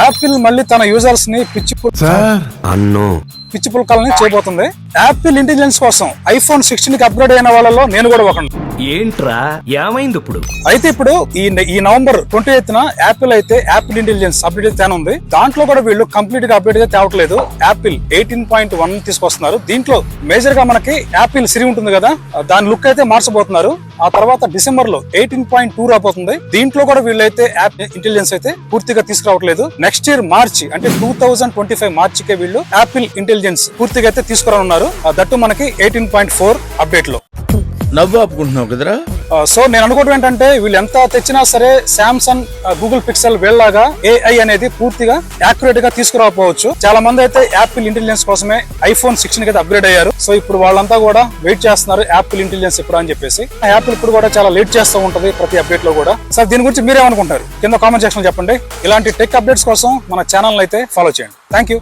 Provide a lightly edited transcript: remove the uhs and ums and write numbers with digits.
Apple మళ్ళీ తన users ని పిచ్చి పుల్కాలని చేయబోతుంది. యాపిల్ ఇంటెలిజెన్స్ కోసం ఐఫోన్ 16 కి అప్గ్రేడ్ అయిన వాళ్ళలో నేను కూడా ఒకటి. ఏంట్రా ఏమైంది ఇప్పుడు? అయితే ఇప్పుడు ఈ నవంబర్ 28th యాపిల్ అయితే యాపిల్ ఇంటెలిజెన్స్ అప్డేట్ తేనుంది. దాంట్లో కూడా వీళ్ళు కంప్లీట్ గా అప్డేట్ అయితే తేవట్లేదు. యాపిల్ 18.1 తీసుకొస్తున్నారు. దీంట్లో మేజర్ గా మనకి యాపిల్ సిరి ఉంటుంది కదా, దాని లుక్ అయితే మార్చబోతున్నారు. ఆ తర్వాత డిసెంబర్ లో 18.2 రాబోతుంది. దీంట్లో కూడా వీళ్ళైతే యాప్ ఇంటెలిజెన్స్ అయితే పూర్తిగా తీసుకురావట్లేదు. నెక్స్ట్ ఇయర్ మార్చి అంటే 2025 మార్చికే వీళ్ళు యాపిల్ ఇంటెలిజెన్స్ పూర్తిగా అయితే తీసుకురానున్నారు. దట్టు మనకి 18.4 అప్డేట్ లో. నవ్వు ఆపుకుంటున్నావు కదరా. సో నేను అనుకోవడం ఏంటంటే వీళ్ళు ఎంత తెచ్చినా సరే శాంసంగ్, గూగుల్ పిక్సెల్ వీళ్ళలాగా AI అనేది పూర్తిగా యాక్యురేట్ గా తీసుకురాకపోవచ్చు. చాలా మంది అయితే యాపిల్ ఇంటెలిజెన్స్ కోసమే ఐఫోన్ 16 కి అయితే అప్గ్రేడ్ అయ్యారు. సో ఇప్పుడు వాళ్ళంతా కూడా వెయిట్ చేస్తున్నారు యాపిల్ ఇంటెలిజెన్స్ ఎప్పుడు అని చెప్పేసి. యాపిల్ ఇప్పుడు కూడా చాలా లేట్ చేస్తూ ఉంటది ప్రతి అప్డేట్ లో కూడా. సార్ దీని గురించి మీరేమనుకుంటారు కింద కామెంట్ సెక్షన్ లో చెప్పండి. ఇలాంటి టెక్ అప్డేట్స్ కోసం మన ఛానల్ అయితే ఫాలో చేయండి. Thank you.